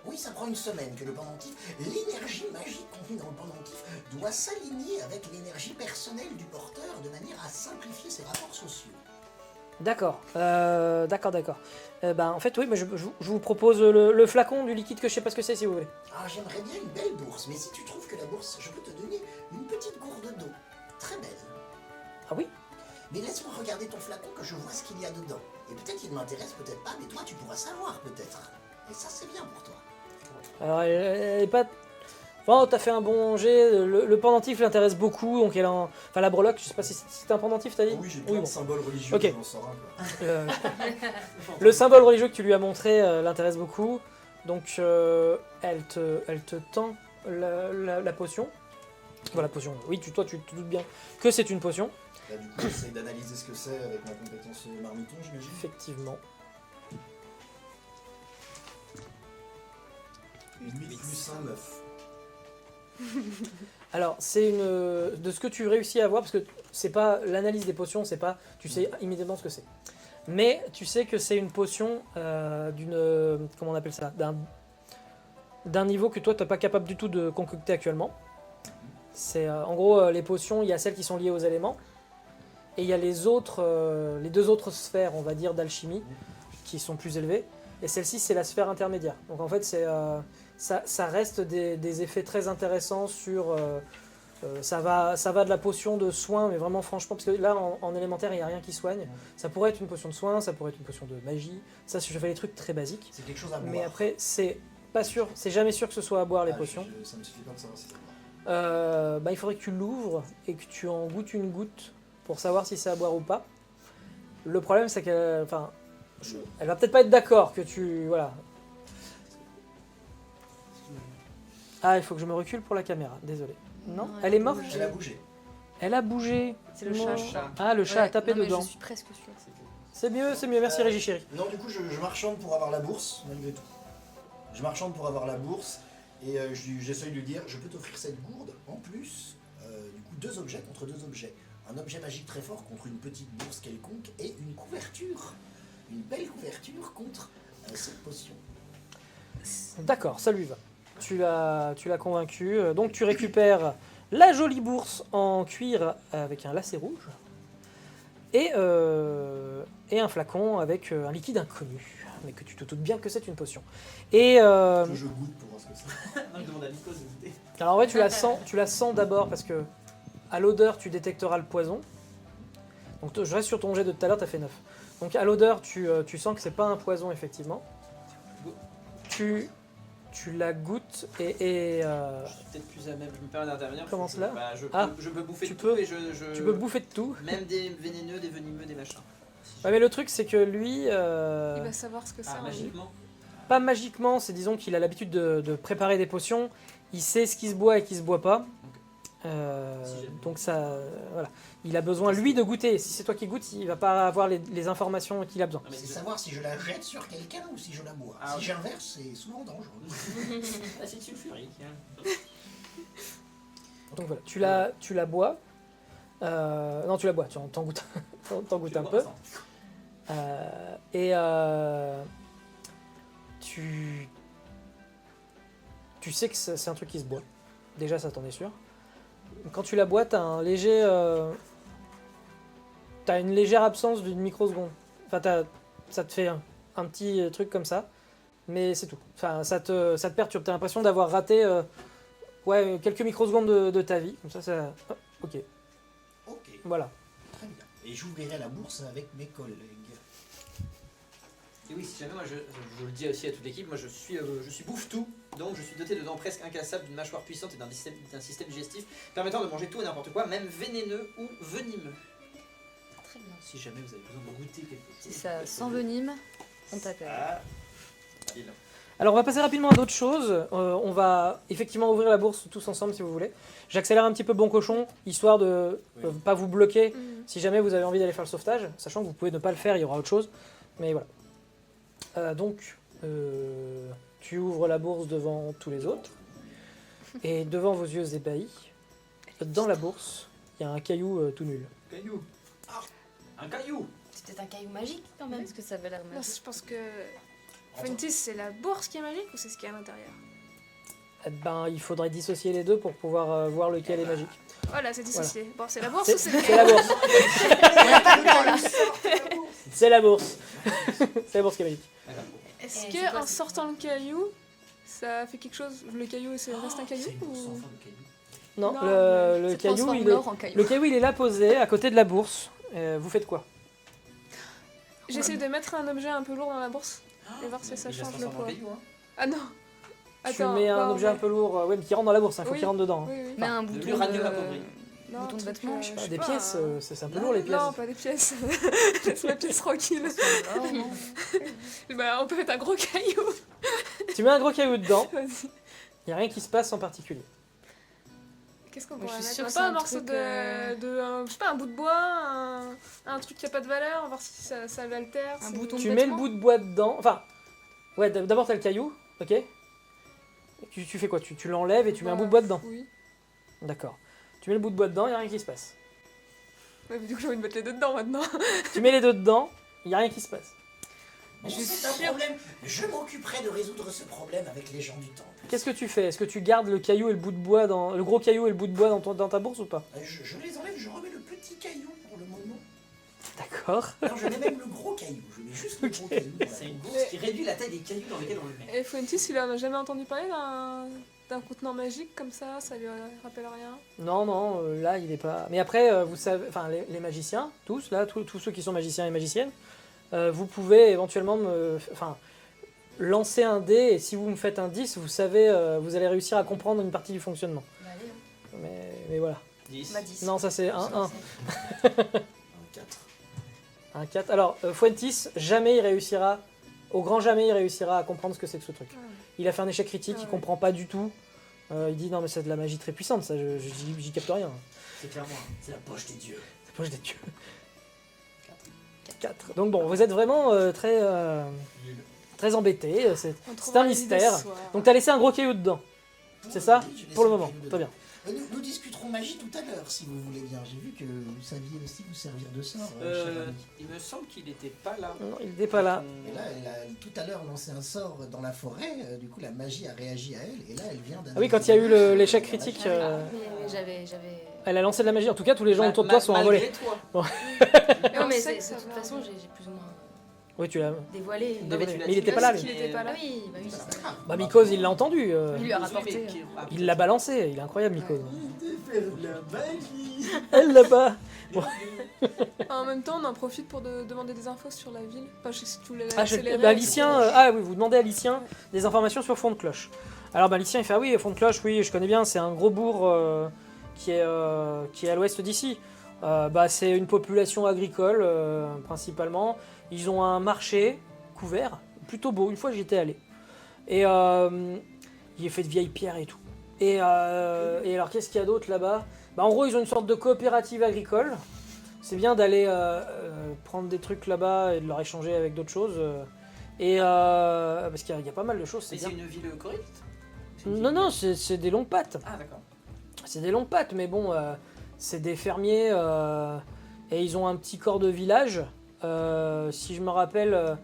Oui, ça prend une semaine que le pendentif, l'énergie magique contenue dans le pendentif, doit s'aligner avec l'énergie personnelle du porteur de manière à simplifier ses rapports sociaux. D'accord, d'accord. En fait, oui, mais je vous propose le flacon du liquide que je sais pas ce que c'est si vous voulez. Ah, j'aimerais bien une belle bourse, mais si tu trouves que la bourse, je peux te donner une petite gourde d'eau. Très belle. Ah oui? Mais laisse-moi regarder ton flacon que je vois ce qu'il y a dedans. Et peut-être qu'il m'intéresse, peut-être pas, mais toi tu pourras savoir peut-être. Et ça c'est bien pour toi. Alors, elle est pas. Bon, t'as fait un bon jet. Le pendentif l'intéresse beaucoup, donc elle en. Enfin, la breloque, je sais pas si c'était un pendentif, t'as dit? Oui, j'ai plein de bon. symboles religieux, Ok. j'en sors un quoi. Le symbole religieux que tu lui as montré l'intéresse beaucoup, donc elle te tend la potion. Voilà, potion. Oui, toi, tu te doutes bien que c'est une potion. Là du coup j'essaie d'analyser ce que c'est avec ma compétence marmiton j'imagine. Effectivement. 8 plus 1, 9. Alors, c'est une. De ce que tu réussis à voir, parce que c'est pas l'analyse des potions, c'est pas. Tu sais immédiatement ce que c'est. Mais tu sais que c'est une potion d'une. Comment on appelle ça? D'un niveau que toi, t'es pas capable du tout de concocter actuellement. C'est en gros les potions, il y a celles qui sont liées aux éléments. Et il y a les deux autres sphères, on va dire, d'alchimie, qui sont plus élevées. Et celle-ci, c'est la sphère intermédiaire. Donc en fait, ça reste des effets très intéressants sur... ça va de la potion de soin, mais vraiment franchement, parce que là, en élémentaire, il n'y a rien qui soigne. Ça pourrait être une potion de soin, ça pourrait être une potion de magie. Ça, je fais des trucs très basiques. C'est quelque chose à boire. Mais après, c'est pas sûr, c'est jamais sûr que ce soit à boire les potions. Ça me suffit pas de savoir si c'est à boire. Il faudrait que tu l'ouvres et que tu en goûtes une goutte pour savoir si c'est à boire ou pas. Le problème, c'est qu'elle... Enfin, elle va peut-être pas être d'accord que tu... Voilà. Ah, il faut que je me recule pour la caméra, désolé. Non, elle est morte? Elle a bougé. Elle a bougé. C'est le Non. chat. Ah, le chat a tapé non, mais dedans. Je suis presque sûre. C'est mieux, merci Régis chéri. Non, du coup, je marchande pour avoir la bourse, malgré tout. Je marchande pour avoir la bourse, et j'essaye de lui dire, je peux t'offrir cette gourde, en plus, du coup, 2 objets contre 2 objets. Un objet magique très fort contre une petite bourse quelconque, et une couverture. Une belle couverture contre cette potion. D'accord, ça lui va. Tu l'as convaincu. Donc tu récupères la jolie bourse en cuir avec un lacet rouge. et un flacon avec un liquide inconnu, mais que tu te doutes bien que c'est une potion. Et Je goûte pour voir ce que c'est. Non, je demande à Nico de goûter. alors ouais, tu la sens d'abord parce que à l'odeur tu détecteras le poison. Donc je reste sur ton jet de tout à l'heure, t'as fait 9. Donc à l'odeur tu sens que c'est pas un poison effectivement. Tu la goûtes et Je suis peut-être plus à même, je me permets d'intervenir. Comment parce que cela bah, Ah, je peux bouffer tu de peux. tout et je... tu peux bouffer de tout. Même des vénéneux, des venimeux, des machins. Ouais, mais le truc c'est que lui, Il va savoir ce que c'est. Ah, hein. magiquement. pas magiquement, c'est disons qu'il a l'habitude de préparer des potions, il sait ce qui se boit et qui se boit pas. Si j'aime. Donc ça, voilà. Il a besoin lui de goûter. Si c'est toi qui goûtes, il va pas avoir les informations qu'il a besoin. Ah, mais C'est savoir si je la jette sur quelqu'un ou si je la bois. Ah, si oui. j'inverse, c'est souvent dangereux. Acide sulfurique. Hein. Donc voilà, tu la bois. Non, tu la bois. Tu t'en goûtes, t'en goûtes un peu. Et tu sais que c'est un truc qui se boit. Déjà, ça t'en est sûr. Quand tu la bois, t'as une légère absence d'une microseconde. Enfin, ça te fait un petit truc comme ça, mais c'est tout. Enfin, ça te perturbe. T'as l'impression d'avoir raté quelques microsecondes de ta vie. Comme ça. Ok, Ok, voilà. très bien. Et j'ouvrirai la bourse avec mes collègues. Et oui, si jamais moi je le dis aussi à toute l'équipe, moi je suis bouffe-tout, donc je suis doté de dents presque incassables, d'une mâchoire puissante et d'un système digestif permettant de manger tout et n'importe quoi, même vénéneux ou venimeux. Très bien. Si jamais vous avez besoin de goûter quelque chose. Si ça s'envenime, on t'appelle. Ah, il. Alors on va passer rapidement à d'autres choses. On va effectivement ouvrir la bourse tous ensemble si vous voulez. J'accélère un petit peu bon cochon, histoire de pas vous bloquer Mhm. si jamais vous avez envie d'aller faire le sauvetage, sachant que vous pouvez ne pas le faire, il y aura autre chose. Mais voilà. Tu ouvres la bourse devant tous les autres. Et devant vos yeux ébahis, dans la bourse, il y a un caillou tout nul. Caillou. Ah, un caillou. C'est peut-être un caillou magique quand même. Est-ce que ça avait l'air Non, magique? je pense que. Fentis, c'est la bourse qui est magique ou c'est ce qu'il y a à l'intérieur? Eh ben, il faudrait dissocier les deux pour pouvoir voir lequel est magique. Voilà, c'est dissocié. Bon, c'est la bourse C'est ou c'est. c'est la bourse. C'est la bourse. C'est la bourse qui est magique. Est-ce Et que c'est quoi, en c'est- sortant le caillou, ça fait quelque chose? Le caillou, c'est reste un caillou C'est une bourse sans ou... fin de caillou. Non, Non, le Ça caillou, transforme il est... l'or en caillou. Le caillou, il est là posé à côté de la bourse. Vous faites quoi? J'essaie de mettre un objet un peu lourd dans la bourse et voir si ça Il va se change le transformer en poids. caillou, hein. Ah non! Tu mets un non, objet un peu lourd, ouais, mais qui rentre dans la bourse, il faut Oui. qu'il rentre dedans. hein. Oui, oui. Mais un de bouton l'uranium de... appauvri. Non, bouton de un truc, vêtement, je Ah, sais des pas, pièces, c'est un peu lourd les pièces. Non, pas des pièces. Laisse ma pièce tranquille. Oh, non. Bah, on peut mettre un gros caillou. Tu mets un gros caillou dedans, Vas-y. il n'y a rien qui se passe en particulier. Qu'est-ce qu'on Moi, pourrait je suis mettre? sûre que Pas c'est un un morceau truc, je sais pas, un bout de bois, un truc qui a pas de valeur, voir si ça l'altère. Un si- bouton de Tu mets le vêtement bout de bois dedans, enfin, ouais, d'abord t'as le caillou, ok? Tu fais quoi? Tu l'enlèves et tu mets un bout de bois dedans. Oui. D'accord. Tu mets le bout de bois dedans, il n'y a rien qui se passe. Ouais, mais du coup, j'ai envie de mettre les deux dedans maintenant. Tu mets les deux dedans, il n'y a rien qui se passe. Bon, Je c'est un suis- problème. Je m'occuperai de résoudre ce problème avec les gens du temple. Qu'est-ce que tu fais? Est-ce que tu gardes le caillou et le bout de bois dans le gros caillou et le bout de bois dans ta bourse ou pas? Je les enlève, je remets le petit caillou pour le moment. D'accord. Non, je mets même le gros caillou. Je mets juste le gros caillou. dans la C'est une bourse. bourse qui réduit la taille des cailloux dans lesquels on le met. Et Fuentis, il a jamais entendu parler d'un contenant magique comme ça lui rappelle rien. Non, non, là il est pas. Mais après, vous savez, enfin les magiciens, tous là, tous ceux qui sont magiciens et magiciennes, vous pouvez éventuellement lancer un dé et si vous me faites un 10, vous savez, vous allez réussir à comprendre une partie du fonctionnement. Bah, allez, hein. Mais voilà. 10. Bah, 10. Non, ça c'est un 1. Un 4. Un 4. Alors, Fuentis, jamais il réussira, au grand jamais il réussira à comprendre ce que c'est que ce truc. Il a fait un échec critique, Ah il ouais. comprend pas du tout. Il dit non mais c'est de la magie très puissante, ça, j'y capte rien. C'est clairement. C'est la poche des dieux. C'est poche des dieux. 4. Donc bon, vous êtes vraiment très embêtés. C'est On un trouvera les mystère. idées ce soir. Donc t'as laissé un gros caillou dedans, c'est ça? Oui, je laisse Pour le le moment, caillou très bien. dedans. Nous discuterons magie tout à l'heure, si vous voulez bien. J'ai vu que vous saviez aussi vous servir de sort, cher ami. Il me semble qu'il n'était pas là. Non, il n'est pas là. Et là, elle a tout à l'heure lancé un sort dans la forêt, du coup la magie a réagi à elle, et là elle vient d'un... Ah oui, quand il y a eu l'échec critique. Oui, j'avais. Elle a lancé de la magie. En tout cas, tous les gens Ma- autour de toi ma- sont malgré envolés. toi. Non, on mais sait que de ça toute va façon, arriver. j'ai plus ou moins Oui, tu l'as. dévoilé. Non, mais tu l'as Mais il dit, était là, pas là, c'est lui. Il était pas là. Ah oui, bah oui, c'est ça. Bah, Mikos, il l'a entendu. Il lui a Oui, rapporté. mais qui- ah, Il l'a balancé. Il est incroyable, Mikos. Faire de la magie. Elle là-bas. En même temps, on en profite pour demander des infos sur la ville. Enfin, je sais si tu voulais Ah, accélérer. bah, Alicien, ah oui, vous demandez à Alicien des informations sur Fond de Cloche. Alors, bah, Alicien, il fait ah oui, Fond de Cloche, oui, je connais bien, c'est un gros bourg qui est à l'ouest d'ici. Bah, c'est une population agricole, principalement. Ils ont un marché couvert, plutôt beau, une fois j'y étais allé. Et il est fait de vieilles pierres et tout. Et alors, qu'est-ce qu'il y a d'autre là-bas? Bah, en gros, ils ont une sorte de coopérative agricole. C'est bien d'aller prendre des trucs là-bas et de leur échanger avec d'autres choses. Parce qu'il y a pas mal de choses, c'est Mais c'est bien. une ville correcte? Non, non, c'est des longues pattes. Ah, d'accord. C'est des longues pattes, mais bon, c'est des fermiers et ils ont un petit corps de village. Si je me rappelle,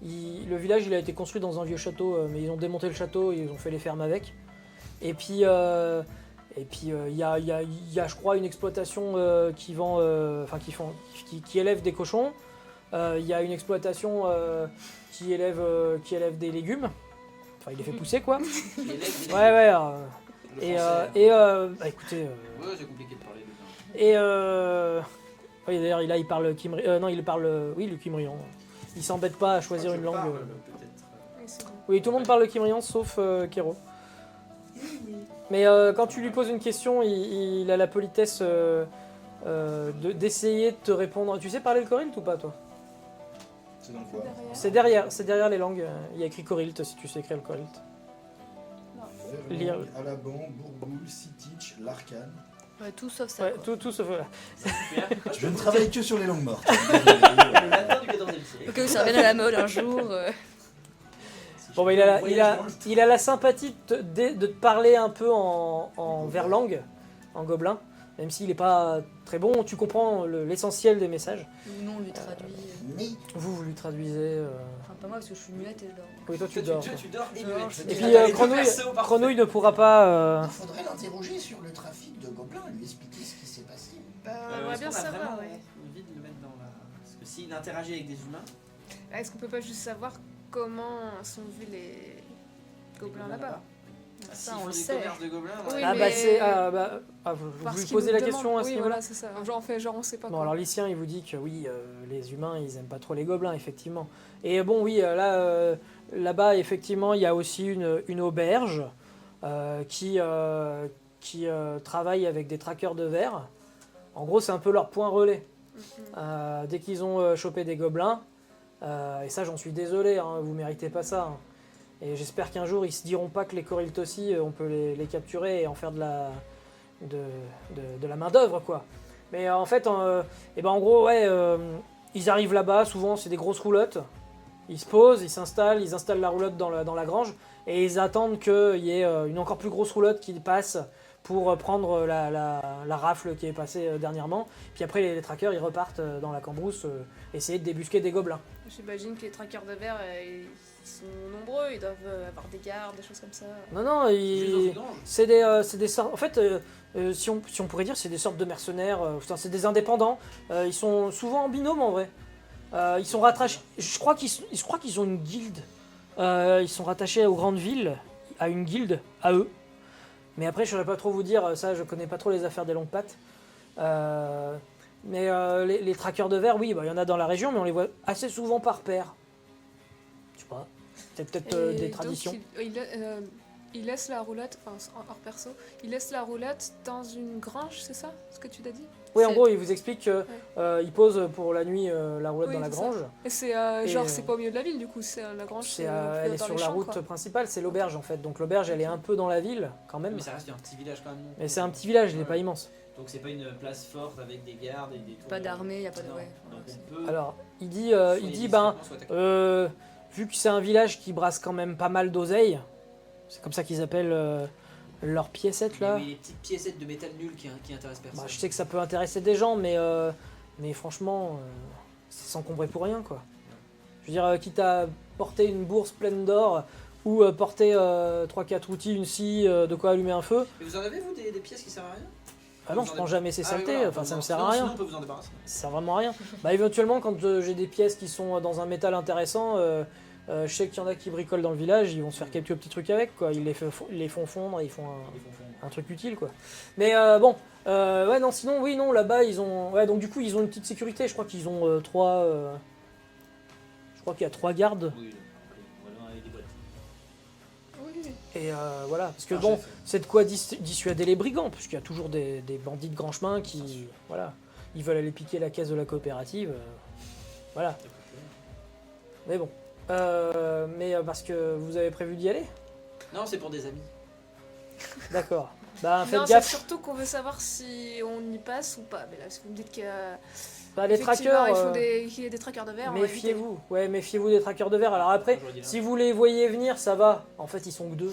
le village il a été construit dans un vieux château, mais ils ont démonté le château et ils ont fait les fermes avec. Et puis il y a, je crois, une exploitation qui vend, qui élève des cochons. Il y a une exploitation qui élève des légumes. Enfin, il les fait pousser quoi. Qui élève des- Ouais, ouais. Le Et, français, bah, écoutez. Ouais, c'est compliqué de parler de ça. Et oui, d'ailleurs, là, il parle non, il parle. Oui, le Kimrian. Il s'embête pas à choisir Je une langue. parle, peut-être. Oui, c'est bon. Oui, tout le monde parle le Kimrian sauf Kero. Mais quand tu lui poses une question, il a la politesse d'essayer de te répondre. Tu sais parler le Korilt ou pas, toi? C'est dans quoi? C'est derrière les langues. Il y a écrit Korilt si tu sais écrire le Korilt. Lire. Alabang, Bourgoul, Sitich, l'Arcane. Ouais, tout sauf ça. Ouais, quoi. tout sauf. Voilà. Super. Je ne travaille que sur les langues mortes. Le latin du 14e siècle. Que ça revienne à la mode un jour. Si je Bon, bah, fais il un voyage dans le temps. il a la sympathie de te parler un peu en verlangue, en gobelin, même s'il n'est pas très bon, tu comprends l'essentiel des messages. Ou non, on lui traduit. Mais Vous lui traduisez. Enfin, pas moi parce que je suis muette et je dors. Oui, toi tu Toi, dors. tu dors et Et muette. puis, Et Tu puis as les deux Grenouille, persos parfaits. Grenouille ne pourra pas. il faudrait l'interroger sur le trafic de gobelins, lui expliquer ce qui s'est passé. Bah, on Est-ce aimerait bien qu'on a savoir, vraiment ouais. envie de le mettre dans la... Parce que s'il interagit avec des humains... Est-ce qu'on peut pas juste savoir comment sont vus les gobelins là-bas? Ça, S'ils on font le des sait. commerces de gobelins... Oui, ouais. Ah mais- bah c'est. Vous Parce lui qu'ils posez nous la question demandent. à ce Oui, niveau-là voilà, c'est ça. Genre, on sait pas Bon, quoi. alors Lycien, il vous dit que oui, les humains, ils aiment pas trop les gobelins, effectivement. Et bon, oui, là-bas, effectivement, il y a aussi une auberge qui travaille avec des traqueurs de verre. En gros, c'est un peu leur point relais. Mhm. Dès qu'ils ont chopé des gobelins, et ça, j'en suis désolé, hein, vous méritez pas ça. Hein. Et j'espère qu'un jour, ils se diront pas que les Korilt aussi, on peut les capturer et en faire de la main-d'œuvre, quoi. Mais en fait, et ben en gros, ouais, ils arrivent là-bas, souvent c'est des grosses roulottes. Ils se posent, ils installent la roulotte dans la grange et ils attendent qu'il y ait une encore plus grosse roulotte qui passe pour prendre la rafle qui est passée dernièrement. Puis après, les traqueurs, ils repartent dans la cambrousse essayer de débusquer des gobelins. J'imagine que les traqueurs de verre, ils sont nombreux, ils doivent avoir des gardes, des choses comme ça. Non, non, Juste dans une grange. c'est des sortes. En fait, si on pourrait dire, c'est des sortes de mercenaires. C'est des indépendants. Ils sont souvent en binôme en vrai. Ils sont rattachés. Je crois qu'ils ont une guilde. Ils sont rattachés aux grandes villes, à une guilde, à eux. Mais après, je saurais pas trop vous dire. Ça, je connais pas trop les affaires des longues pattes. Mais les traqueurs de verre, oui, bah, il y en a dans la région, mais on les voit assez souvent par paire. Je sais pas. C'est peut-être Et des donc, traditions. il laisse la roulotte, enfin hors perso, il laisse la roulotte dans une grange, c'est ça ce que tu t'as dit? Oui, en C'est- gros, il vous explique qu'il pose pour la nuit la roulotte Oui, dans la c'est ça. grange. Et c'est Et, genre, c'est pas au milieu de la ville du coup, c'est la grange, C'est, c'est elle est dans sur les la champs, route quoi. principale, c'est l'auberge en fait. Donc l'auberge, elle est un peu dans la ville quand même. Mais ça reste un petit village quand même. non Mais c'est un petit village, il n'est pas immense. Donc c'est pas une place forte avec des gardes et des tours. Pas d'armée, y a pas de. Non. Ouais. Donc c'est- on peut... Alors, il dit, soigner ben, discrètement, soit attaquer. vu que c'est un village qui brasse quand même pas mal d'oseille, c'est comme ça qu'ils appellent leurs piécettes là. Oui, les petites piécettes de métal nul qui intéressent personne. Bah, je sais que ça peut intéresser des gens, mais franchement, c'est s'encombrer pour rien quoi. Je veux dire, quitte à porter une bourse pleine d'or ou porter 3-4 outils, une scie, de quoi allumer un feu. Mais vous en avez vous des pièces qui servent à rien? Ah non, je prends jamais ces saletés, enfin ça me sert à Sinon, rien. on peut vous en débarrasser. Ça sert vraiment à rien. Bah éventuellement quand j'ai des pièces qui sont dans un métal intéressant, je sais qu'il y en a qui bricolent dans le village, ils vont se faire quelques petits trucs avec quoi. Ils les font fondre, ils font un truc utile quoi. Mais bon, ouais non sinon oui non là-bas ils ont, ouais donc du coup ils ont une petite sécurité. Je crois qu'ils ont trois, je crois qu'il y a 3 gardes. Oui, voilà, avec des boîtes. Oui. Et voilà, parce que bon, c'est de quoi dissuader les brigands, parce qu'il y a toujours des bandits de grand chemin qui, voilà, ils veulent aller piquer la caisse de la coopérative, voilà. Mais bon, parce que vous avez prévu d'y aller? Non, c'est pour des amis. D'accord. Bah faites Non, c'est gaffe. surtout qu'on veut savoir si on y passe ou pas. Mais là, si vous me dites que Bah, les effectivement, trackers, qu'il y ait des trackers de verre, on va éviter. méfiez-vous. Ouais, méfiez-vous des trackers de verre. Alors après, J'aurais dit là. si vous les voyez venir, ça va. En fait, ils sont que 2.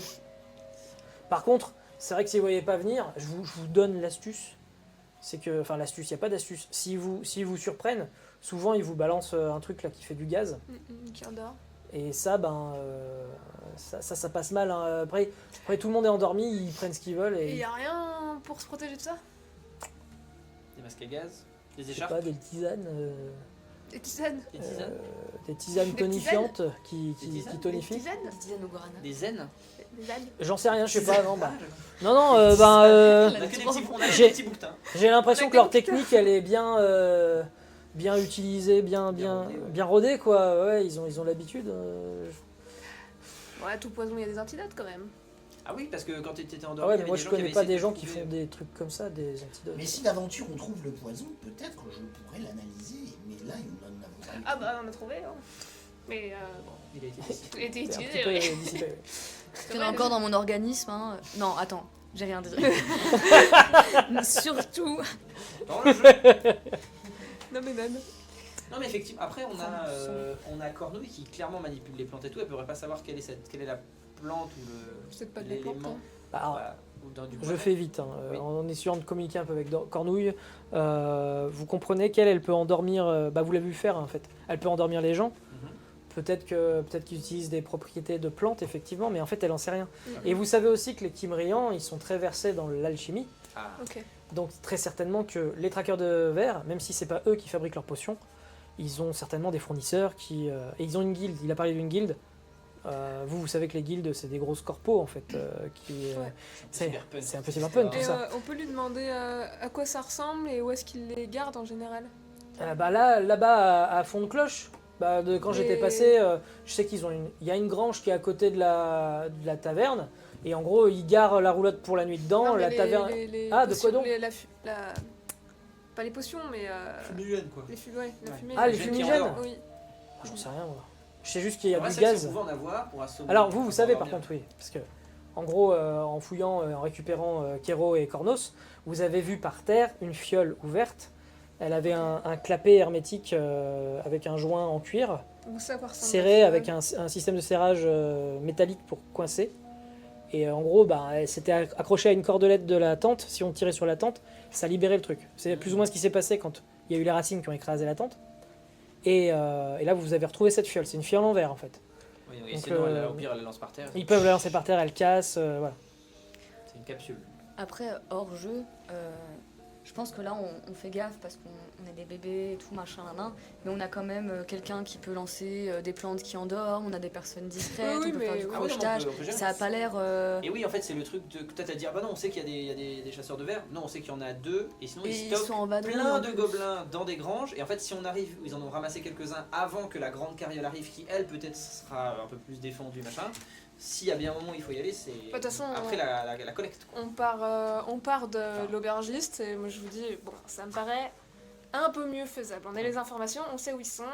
Par contre, c'est vrai que si vous ne voyez pas venir, je vous donne l'astuce. C'est que, enfin l'astuce, il n'y a pas d'astuce. Si vous surprennent, souvent ils vous balancent un truc là qui fait du gaz. Qui endort. Et ça, ben, ça passe mal. Hein. Après, tout le monde est endormi, ils prennent ce qu'ils veulent. Et Et il n'y a rien pour se protéger de ça? Des masques à gaz, des je sais écharpes, pas, des tisanes. Des tisanes? des tisanes, Des tisanes Des tonifiantes qui Des tisanes Des tonifient. tisanes? Des dizaines au guarana. des zen. Des ânes? J'en sais rien, je sais pas. Non, bah. Ah, Non, On a que des petits, on a que J'ai- des petits bouquetins. j'ai l'impression que Avec leur des technique, elle est bien utilisée, bien rodée, ouais. bien rodée, quoi. Ouais, ils ont l'habitude. Ouais, tout poison, il y a des antidotes quand même. Ah oui, parce que quand tu étais Ah endormi, ouais, il y mais avait moi des je gens qui connais avaient pas essayé des de gens qui trouver- font des trucs comme ça, des antidotes. Mais si d'aventure on trouve le poison, peut-être que je pourrais l'analyser. Mais là, nous n'en avons pas. Ah bah, on a trouvé. Hein. Mais bon, Il a été dissipé. il a été C'est un utilisé, petit peu oui. dissipé, ouais. Il y en a encore dans mon organisme. Hein. Non, attends, j'ai rien dit. Surtout. Dans le jeu. Non mais même. Non mais effectivement, après on a Cornouille qui clairement manipule les plantes et tout, elle pourrait pas savoir quelle est la plante ou le C'est pas de la plante. l'élément. Hein. Alors, Voilà, ou dans du je bois. fais vite, hein. Oui. En essayant de communiquer un peu avec Cornouille. Vous comprenez qu'elle, elle peut endormir. Bah, vous l'avez vu faire en fait. Elle peut endormir les gens. Mhm. Peut-être qu'ils utilisent des propriétés de plantes, effectivement, mais en fait, elle en sait rien. Mhm. Et vous savez aussi que les Kimrians, ils sont très versés dans l'alchimie. Ah, Ok. Donc très certainement que les traqueurs de verre, même si c'est pas eux qui fabriquent leurs potions, ils ont certainement des fournisseurs qui et ils ont une guilde. Il a parlé d'une guilde. Vous savez que les guildes c'est des grosses corpos en fait, qui Ouais. c'est un peu cyberpunk tout Et ça. on peut lui demander à quoi ça ressemble et où est-ce qu'il les garde en général? Bah là-bas à fond de cloche. Bah, quand j'étais Et- passé, je sais il y a une grange qui est à côté de la taverne et en gros ils garent la roulotte pour la nuit dedans, Non, mais la taverne. Ah, de quoi potions, donc pas les potions, mais fumigène quoi. ouais, la Ouais. fumée. Ah, les Fumigène qui fumigènes. endort. Oui. J'en sais rien moi. Je sais juste qu'il y a En vrai, du c'est vrai que gaz. si on pouvait en avoir pour assommer. Alors vous pour savez par endormir. contre oui, parce que en gros en fouillant, en récupérant Kero et Cornos, vous avez vu par terre une fiole ouverte. Elle avait un clapet hermétique avec un joint en cuir Où ça quoi ressemble serré la avec fiole? un système de serrage métallique pour coincer. Et en gros, bah, elle s'était accrochée à une cordelette de la tente. Si on tirait sur la tente, ça libérait le truc. C'est plus ou moins ce qui s'est passé quand il y a eu les racines qui ont écrasé la tente. Et là, vous avez retrouvé cette fiole. C'est une fiole en verre en fait. Oui, oui, Donc, sinon, au pire, elle la lance par terre. Ils peuvent la lancer par terre, elle casse. Voilà. C'est une capsule. Après, hors jeu, je pense que là, on fait gaffe parce qu'on est des bébés et tout, machin, nan, mais on a quand même quelqu'un qui peut lancer des plantes qui endorment, on a des personnes discrètes, Oui, on peut faire du mais- Ah oui, non, crochetage. on peut gérer. Ça a pas l'air. Et oui, en fait, c'est le truc de peut-être à dire bah non, on sait qu'il y a des chasseurs de verre. Non, on sait qu'il y en a 2 et sinon Et ils ils stockent sont en vadrouille, plein en de plus. gobelins dans des granges. Et en fait, si on arrive, ils en ont ramassé quelques-uns avant que la grande carriole arrive, qui elle peut-être sera un peu plus défendue, machin. S'il y a bien un moment où il faut y aller, c'est De toute façon, après la collecte. Quoi. on part de l'aubergiste et moi je vous dis, bon, ça me paraît un peu mieux faisable. On a les informations, on sait où ils sont.